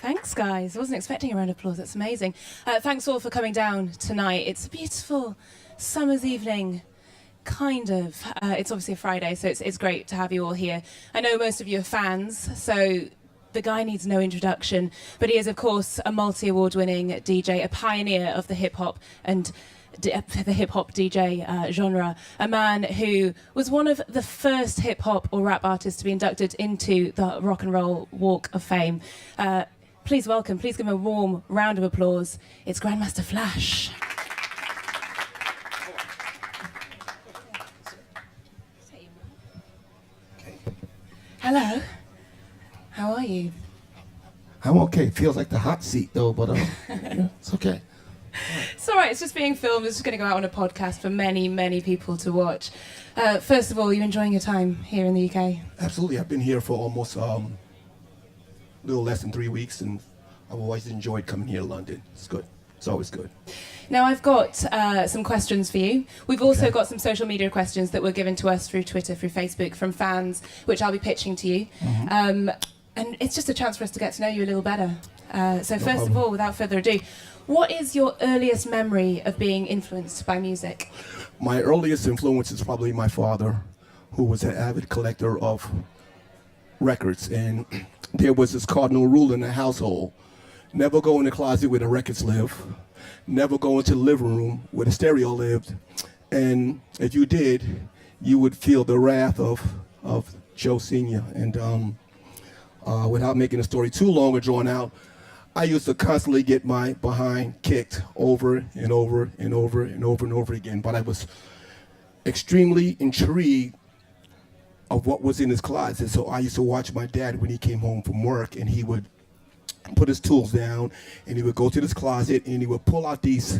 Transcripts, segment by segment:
Thanks, guys. I wasn't expecting a round of applause. That's amazing. Thanks all for coming down tonight. It's a beautiful summer's evening, kind of. It's obviously a Friday, so it's great to have you all here. I know most of you are fans, so the guy needs no introduction, but he is, of course, a multi-award-winning DJ, a pioneer of the hip-hop and the hip-hop DJ genre, a man who was one of the first hip-hop or rap artists to be inducted into the Rock and Roll Walk of Fame. Please give him a warm round of applause. It's Grandmaster Flash. Hello. How are you? I'm okay. Feels like the hot seat though, but yeah, it's okay. It's all right. It's just being filmed. It's just going to go out on a podcast for many, many people to watch. First of all, are you enjoying your time here in the UK? Absolutely. I've been here for almost a little less than 3 weeks, and I've always enjoyed coming here to London. It's good. It's always good. Now, I've got some questions for you. We've also got some social media questions that were given to us through Twitter, through Facebook, from fans, which I'll be pitching to you. And it's just a chance for us to get to know you a little better. So first of all, without further ado, what is your earliest memory of being influenced by music? My earliest influence is probably my father, who was an avid collector of records. And there was this cardinal rule in the household: never go in the closet where the records live, never go into the living room where the stereo lived. And if you did, you would feel the wrath of Joe Sr. And without making the story too long or drawn out, I used to constantly get my behind kicked over and over and over and over and over again. But I was extremely intrigued of what was in his closet. So I used to watch my dad when he came home from work, and he would put his tools down, and he would go to this closet, and he would pull out these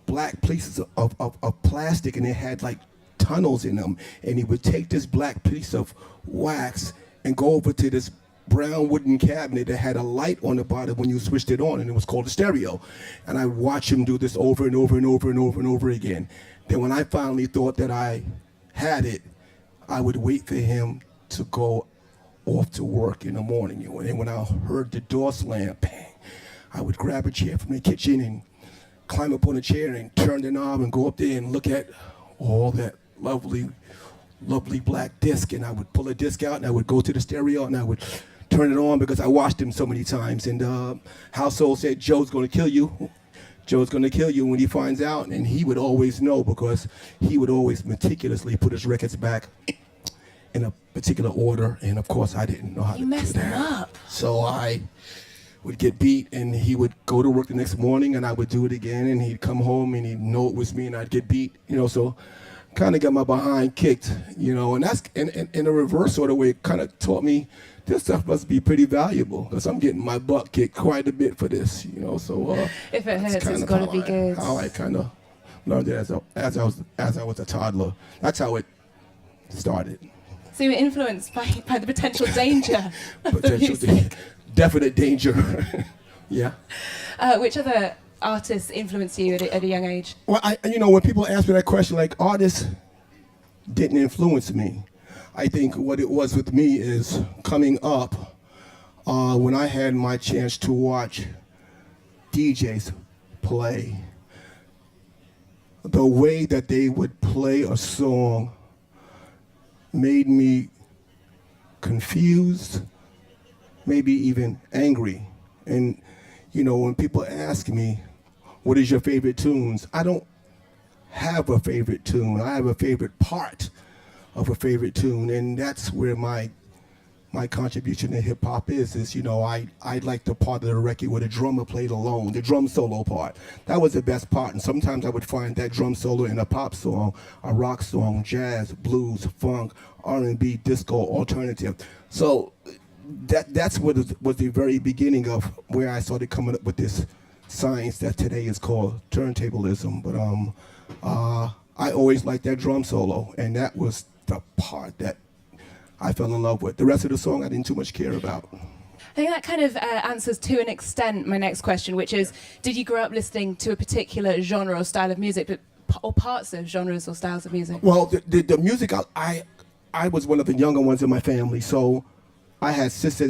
black pieces of plastic, and it had like tunnels in them. And he would take this black piece of wax and go over to this brown wooden cabinet that had a light on the bottom when you switched it on, and it was called a stereo. And I watched him do this over and over and over and over and over again. Then when I finally thought that I had it, I would wait for him to go off to work in the morning. And when I heard the door slam, bang, I would grab a chair from the kitchen and climb up on a chair and turn the knob and go up there and look at all that lovely black disc. And I would pull a disc out, and I would go to the stereo, and I would turn it on, because I watched him so many times. And household said, Joe's going to kill you. Joe's going to kill you when he finds out. And he would always know, because he would always meticulously put his records back in a particular order. And of course, I didn't know how to do that. You messed them up. So I would get beat, and he would go to work the next morning, and I would do it again, and he'd come home, and he'd know it was me, and I'd get beat, so kind of got my behind kicked, and that's in a reverse sort of way. It kind of taught me this stuff must be pretty valuable, because I'm getting my butt kicked quite a bit for this, so if it hurts, it's got to be good. How I kind of learned it as I was a toddler. That's how it started. So you were influenced by the potential danger of the music. Definite danger. Yeah. Which other artists influenced you at a young age? Well, when people ask me that question, like, artists didn't influence me. I think what it was with me is coming up, when I had my chance to watch DJs play, the way that they would play a song made me confused, maybe even angry. And when people ask me, what is your favorite tunes? I don't have a favorite tune. I have a favorite part of a favorite tune, and that's where my contribution to hip hop is I like the part of the record where the drummer played alone, the drum solo part. That was the best part, and sometimes I would find that drum solo in a pop song, a rock song, jazz, blues, funk, R&B, disco, alternative. So that's what was the very beginning of where I started coming up with this science that today is called turntablism. But I always liked that drum solo, and that was the part that I fell in love with. The rest of the song I didn't too much care about. I think that kind of answers to an extent my next question, which is, did you grow up listening to a particular genre or style of music, or parts of genres or styles of music? Well, the music, I was one of the younger ones in my family, so I had sisters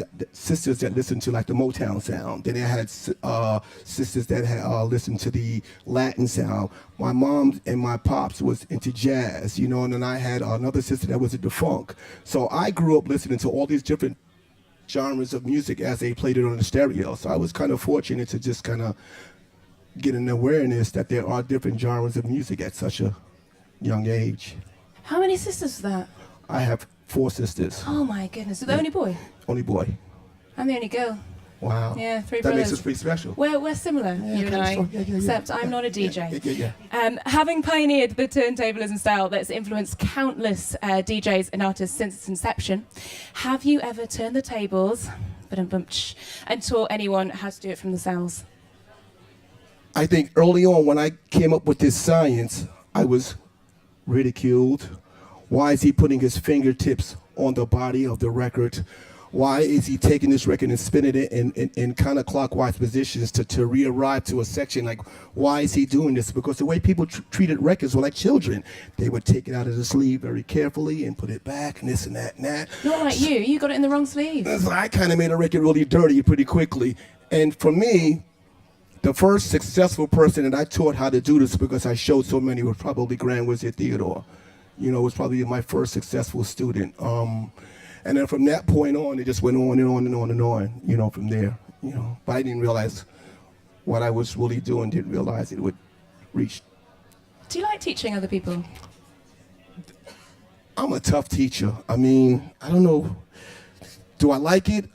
that listened to like the Motown sound. Then I had sisters that had listened to the Latin sound. My mom and my pops was into jazz, you know, and then I had another sister that was into funk. So I grew up listening to all these different genres of music as they played it on the stereo. So I was kind of fortunate to just kind of get an awareness that there are different genres of music at such a young age. How many sisters was that? I have 4 sisters. Oh my goodness. So the only boy? Only boy. I'm the only girl. Wow. Yeah, 3 that brothers. makes us pretty special. We're similar, you and I, except I'm not a DJ. Having pioneered the turntablism style that's influenced countless DJs and artists since its inception, have you ever turned the tables and taught anyone how to do it from the cells? I think early on when I came up with this science, I was ridiculed. Why is he putting his fingertips on the body of the record? Why is he taking this record and spinning it in counterclockwise positions to re-arrive to a section? Like, why is he doing this? Because the way people treated records were like children. They would take it out of the sleeve very carefully and put it back and this and that and that. Not like you got it in the wrong sleeve. So I kind of made a record really dirty pretty quickly. And for me, the first successful person that I taught how to do this, because I showed so many, was probably Grandmaster Theodore. You know, was probably my first successful student. And then from that point on, it just went on and on and on and on, you know, from there, you know. But I didn't realize what I was really doing, didn't realize it would reach. Do you like teaching other people? I'm a tough teacher. I mean, I don't know. Do I like it?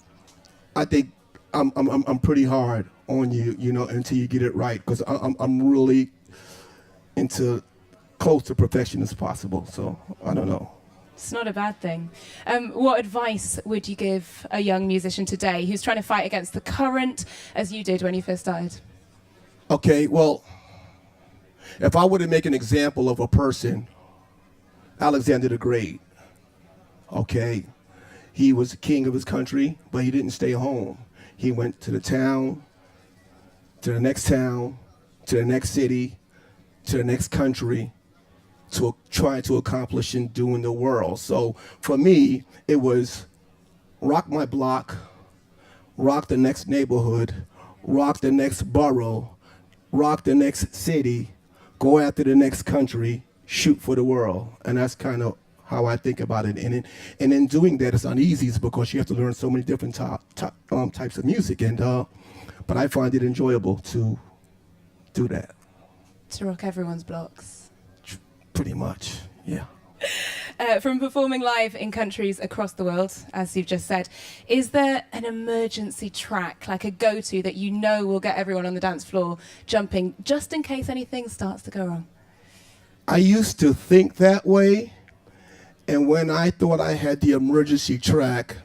I think I'm pretty hard on you, you know, until you get it right, because I'm really into close to perfection as possible. So I don't know. It's not a bad thing. What advice would you give a young musician today who's trying to fight against the current as you did when you first started? Okay, well, if I were to make an example of a person, Alexander the Great, okay, he was the king of his country, but he didn't stay home. He went to the town, to the next town, to the next city, to the next country, to try to accomplish and do in the world. So for me, it was rock my block, rock the next neighborhood, rock the next borough, rock the next city, go after the next country, shoot for the world. And that's kind of how I think about it. And in doing that, it's uneasy because you have to learn so many different types of music. And but I find it enjoyable to do that. To rock everyone's blocks. Pretty much, yeah. From performing live in countries across the world, as you've just said, is there an emergency track, like a go-to that you know will get everyone on the dance floor jumping, just in case anything starts to go wrong? I used to think that way, and when I thought I had the emergency track,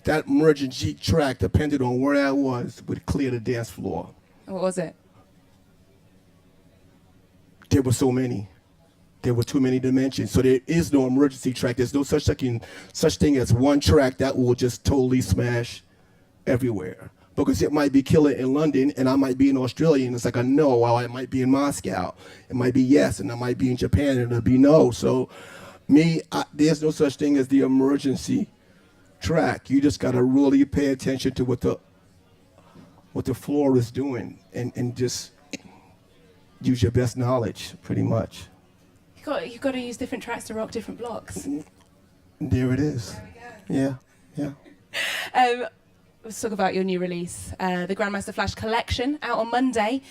that emergency track, depending on where I was, would clear the dance floor. What was it? There were so many. There were too many dimensions. So there is no emergency track. There's no such thing as one track that will just totally smash everywhere. Because it might be killer in London and I might be in Australia and it's like a no, or I might be in Moscow. It might be yes, and I might be in Japan and it'll be no. So there's no such thing as the emergency track. You just gotta really pay attention to what the floor is doing and just use your best knowledge, pretty much. You've got to use different tracks to rock different blocks. There it is. There we go. Yeah. Let's talk about your new release, the Grandmaster Flash Collection, out on Monday.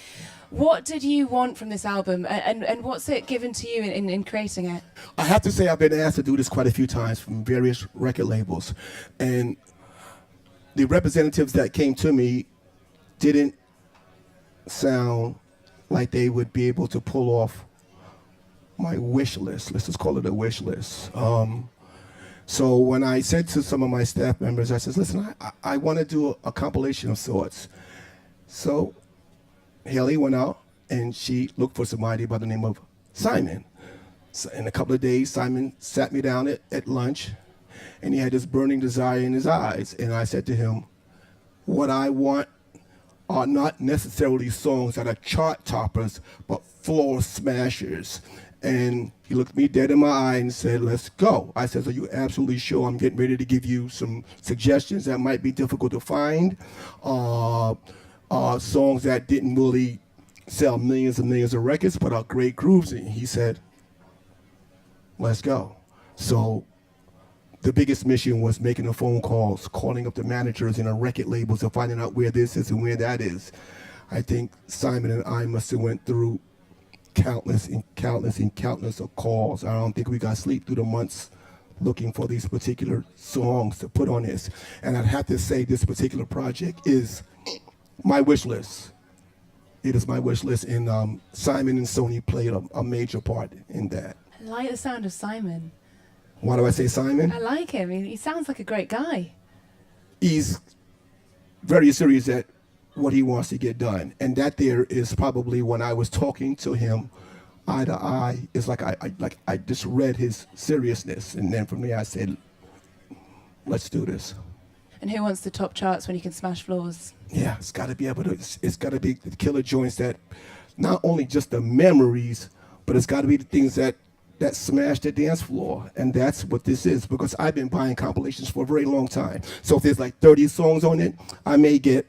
What did you want from this album, and what's it given to you in creating it? I have to say I've been asked to do this quite a few times from various record labels, and the representatives that came to me didn't sound like they would be able to pull off my wish list. Let's just call it a wish list. So when I said to some of my staff members, I said, listen, I want to do a compilation of sorts. So Haley went out and she looked for somebody by the name of Simon. So in a couple of days, Simon sat me down at lunch and he had this burning desire in his eyes. And I said to him, what I want are not necessarily songs that are chart toppers, but floor smashers. And he looked me dead in my eye and said, let's go. I said, are you absolutely sure? I'm getting ready to give you some suggestions that might be difficult to find. Songs that didn't really sell millions and millions of records, but are great grooves. And he said, let's go. So the biggest mission was making the phone calls, calling up the managers and the record labels and finding out where this is and where that is. I think Simon and I must have went through countless of calls. I don't think we got sleep through the months looking for these particular songs to put on this. And I'd have to say this particular project is my wish list. It is my wish list, and Simon and Sony played a major part in that. I like the sound of Simon. Why do I say Simon? I like him. He sounds like a great guy. He's very serious at what he wants to get done. And that there is probably when I was talking to him eye to eye, it's like I just read his seriousness. And then from there I said, let's do this. And who wants the top charts when you can smash floors? Yeah, it's got to be able to, it's got to be the killer joints that not only just the memories, but it's got to be the things that smash the dance floor. And that's what this is, because I've been buying compilations for a very long time. So if there's like 30 songs on it, I may get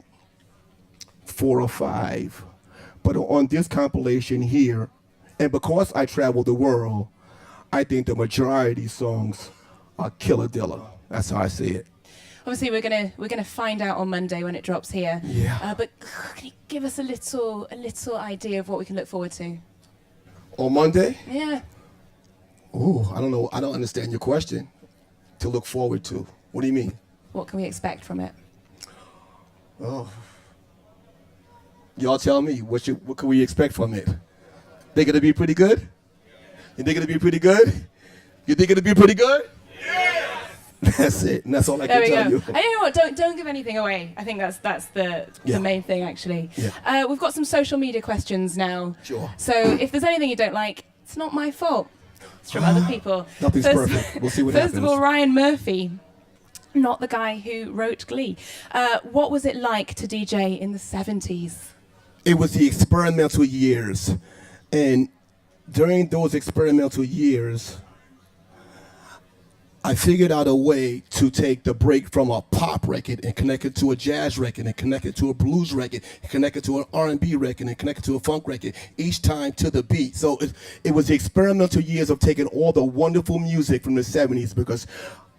4 or 5. But on this compilation here, and because I travel the world, I think the majority of these songs are killer dilla. That's how I see it. Obviously, we're gonna find out on Monday when it drops here. Yeah. But can you give us a little idea of what we can look forward to? On Monday? Yeah. Oh, I don't know. I don't understand your question. To look forward to. What do you mean? What can we expect from it? Oh. Y'all tell me. What can we expect from it? Think it'll be pretty good? You think it'll be pretty good? You think it'll be pretty good? That's it, and that's all I can tell you. And you know what? Don't give anything away. I think that's the main thing, actually. Yeah. We've got some social media questions now. Sure. So if there's anything you don't like, it's not my fault. It's from other people. Nothing's perfect. We'll see what happens. First of all, Ryan Murphy, not the guy who wrote Glee. What was it like to DJ in the 70s? It was the experimental years, and during those experimental years, I figured out a way to take the break from a pop record and connect it to a jazz record and connect it to a blues record and connect it to an R&B record and connect it to a funk record, each time to the beat. So it was the experimental years of taking all the wonderful music from the 70s, because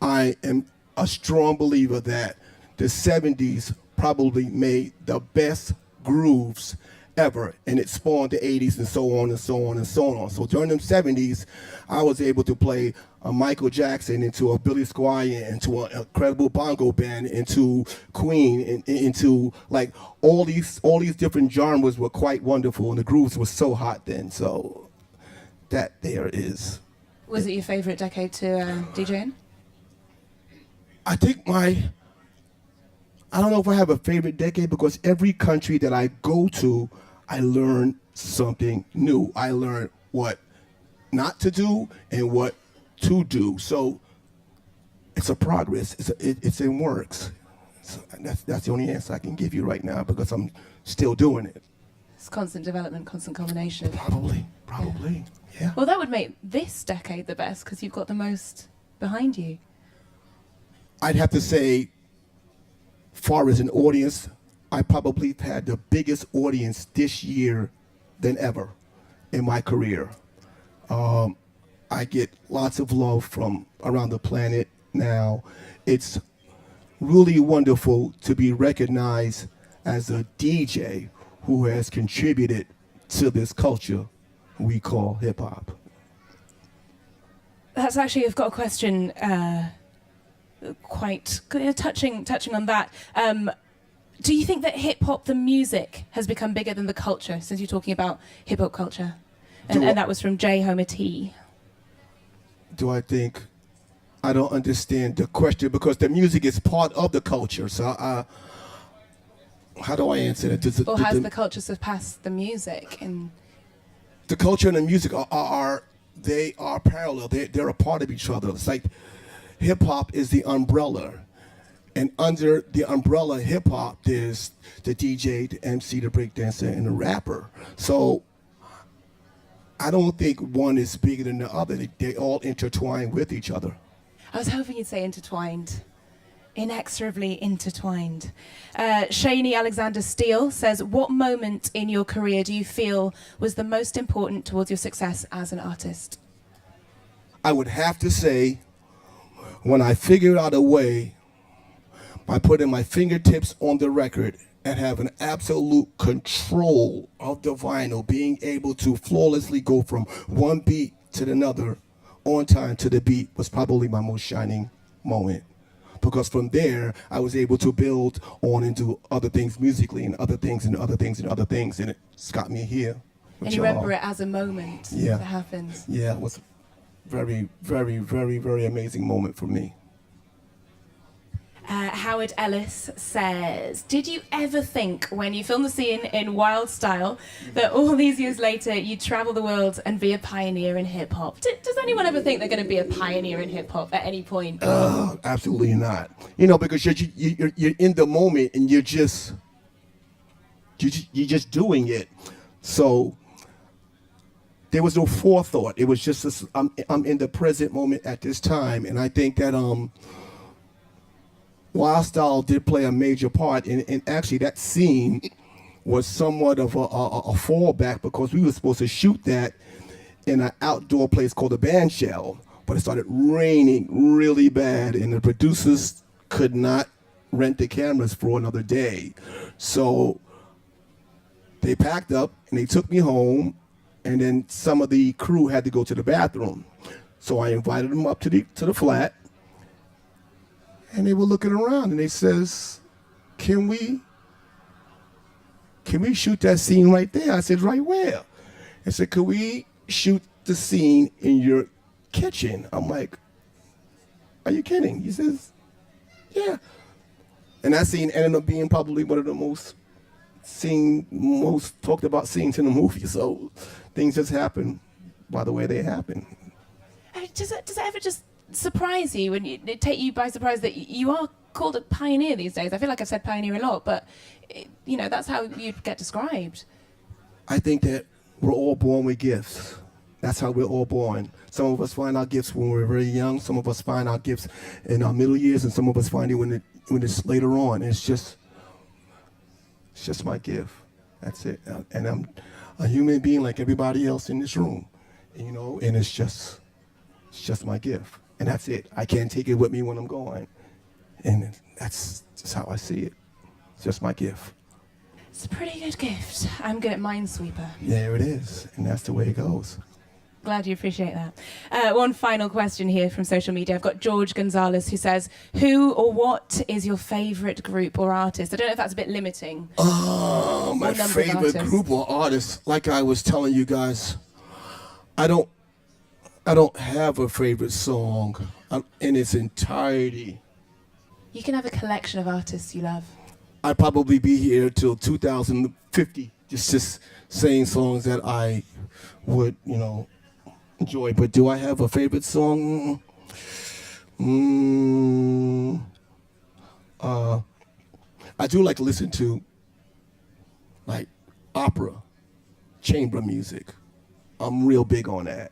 I am a strong believer that the 70s probably made the best grooves ever, and it spawned the 80s and so on and so on and so on. So during them 70s, I was able to play a Michael Jackson into a Billy Squire, into an incredible bongo band, into Queen, into like all these different genres were quite wonderful, and the grooves were so hot then. So that there is. Was it your favorite decade to DJ in? I think I don't know if I have a favorite decade, because every country that I go to, I learn something new. I learn what not to do and what to do. So it's a progress. It's in works. So that's the only answer I can give you right now, because I'm still doing it. It's constant development, constant combination. Probably, yeah. Well, that would make this decade the best, because you've got the most behind you. I'd have to say, far as an audience, I probably had the biggest audience this year than ever in my career. I get lots of love from around the planet now. It's really wonderful to be recognized as a DJ who has contributed to this culture we call hip hop. That's actually, I've got a question quite touching on that. Do you think that hip hop, the music, has become bigger than the culture, since you're talking about hip hop culture? And that was from J Homer T. Do I think? I don't understand the question, because the music is part of the culture. So how do I answer that? Or has the culture surpassed the music? The culture and the music are parallel. They're a part of each other. It's like hip hop is the umbrella, and under the umbrella hip hop, there's the DJ, the MC, the breakdancer, and the rapper. So I don't think one is bigger than the other. They all intertwine with each other. I was hoping you'd say intertwined. Inexorably intertwined. Shani Alexander Steele says, what moment in your career do you feel was the most important towards your success as an artist? I would have to say when I figured out a way by putting my fingertips on the record and having absolute control of the vinyl, being able to flawlessly go from one beat to another on time to the beat was probably my most shining moment. Because from there, I was able to build on and do other things musically and other things and other things and other things, and it's got me here. And you remember it as a moment that happens. Yeah, it was very, very, very, very amazing moment for me. Howard Ellis says, did you ever think when you filmed the scene in Wild Style that all these years later you'd travel the world and be a pioneer in hip-hop? Does anyone ever think they're going to be a pioneer in hip-hop at any point? Absolutely not. You know, because you're in the moment and you're just doing it. So there was no forethought. It was just this, I'm in the present moment at this time, and I think that Wild Style did play a major part, and actually that scene was somewhat of a fallback because we were supposed to shoot that in an outdoor place called the Band Shell, but it started raining really bad, and the producers could not rent the cameras for another day. So they packed up and they took me home, and then some of the crew had to go to the bathroom. So I invited them up to the flat. And they were looking around, and they says, can we shoot that scene right there? I said, right where? I said, could we shoot the scene in your kitchen? I'm like, are you kidding? He says, yeah. And that scene ended up being probably one of the most talked about scenes in the movie. So things just happen by the way they happen. Does it ever just surprise you when it take you by surprise that you are called a pioneer these days? I feel like I've said pioneer a lot, but you know, that's how you get described. I think that we're all born with gifts. That's how we're all born. Some of us find our gifts when we're very young. Some of us find our gifts in our middle years, and some of us find it when it's later on. It's just my gift. That's it. And I'm a human being like everybody else in this room, you know. And it's just my gift. And that's it. I can't take it with me when I'm going. And that's just how I see it. It's just my gift. It's a pretty good gift. I'm good at Minesweeper. There it is. And that's the way it goes. Glad you appreciate that. One final question here from social media. I've got George Gonzalez who says, who or what is your favorite group or artist? I don't know if that's a bit limiting. My favorite group or artist, like I was telling you guys, I don't have a favorite song in its entirety. You can have a collection of artists you love. I'd probably be here till 2050 just saying songs that I would, you know, enjoy. But do I have a favorite song? I do like to listen to like opera, chamber music. I'm real big on that.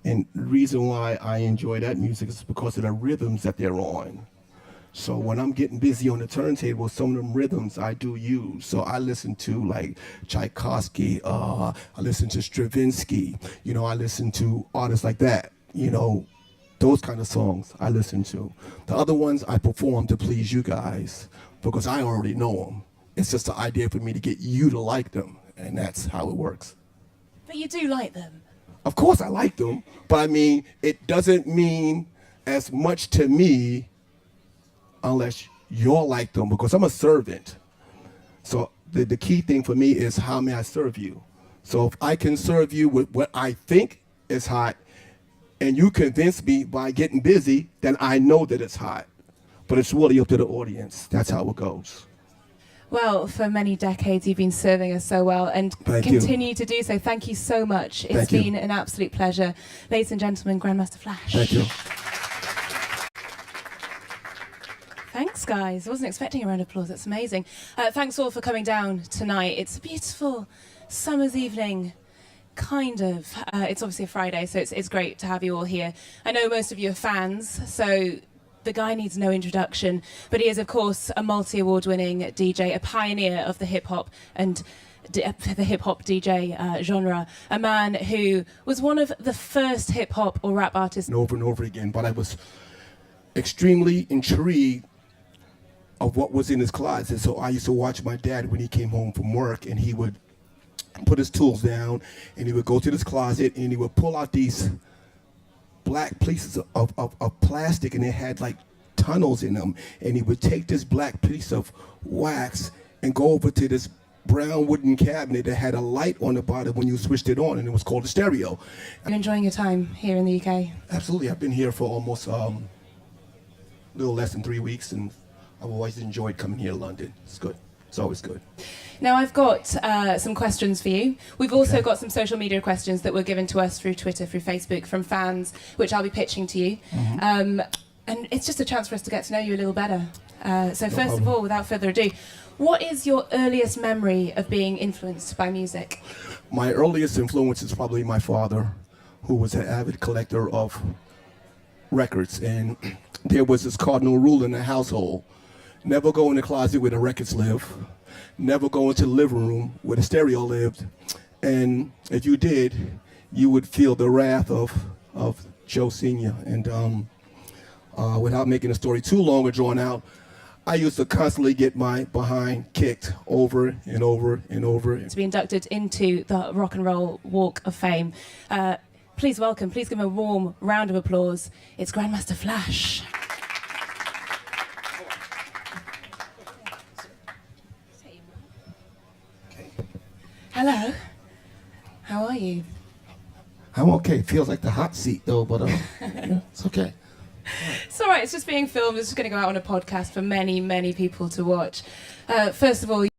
And the reason why I enjoy that music is because of the rhythms that they're on. So when I'm getting busy on the turntable, some of them rhythms I do use. So I listen to like Tchaikovsky, I listen to Stravinsky, you know, I listen to artists like that, you know, those kind of songs I listen to. The other ones I perform to please you guys because I already know them. It's just the idea for me to get you to like them, and that's how it works. But you do like them. Of course I like them, but I mean, it doesn't mean as much to me unless you're like them, because I'm a servant. So the key thing for me is how may I serve you? So if I can serve you with what I think is hot, and you convince me by getting busy, then I know that it's hot. But it's really up to the audience. That's how it goes. Well, for many decades, you've been serving us so well and continue to do so. Thank you so much. It's been an absolute pleasure. Ladies and gentlemen, Grandmaster Flash. Thank you. Thanks, guys. I wasn't expecting a round of applause. That's amazing. Thanks all for coming down tonight. It's a beautiful summer's evening, Kind of. It's obviously a Friday, so it's great to have you all here. I know most of you are fans, so the guy needs no introduction, but he is, of course, a multi-award winning DJ, a pioneer of the hip-hop and the hip-hop DJ genre, a man who was one of the first hip-hop or rap artists. Over and over again, but I was extremely intrigued of what was in his closet. So I used to watch my dad when he came home from work, and he would put his tools down and he would go to this closet and he would pull out these black pieces of plastic, and it had like tunnels in them, and he would take this black piece of wax and go over to this brown wooden cabinet that had a light on the bottom when you switched it on, and it was called a stereo. Are you enjoying your time here in the UK? Absolutely. I've been here for almost a little less than 3 weeks, and I've always enjoyed coming here to London. It's good. It's always good. Now, I've got some questions for you. We've also got some social media questions that were given to us through Twitter, through Facebook, from fans, which I'll be pitching to you. And it's just a chance for us to get to know you a little better. So first of all, without further ado, what is your earliest memory of being influenced by music? My earliest influence is probably my father, who was an avid collector of records. And there was this cardinal rule in the household: never go in the closet where the records live, never go into the living room where the stereo lived. And if you did, you would feel the wrath of Joe Sr. And without making the story too long or drawn out, I used to constantly get my behind kicked over and over and over. To be inducted into the Rock and Roll Walk of Fame. Please give him a warm round of applause. It's Grandmaster Flash. Hello. How are you? I'm okay. It feels like the hot seat though, but yeah, it's okay. It's all right. It's just being filmed. It's just going to go out on a podcast for many, many people to watch. First of all,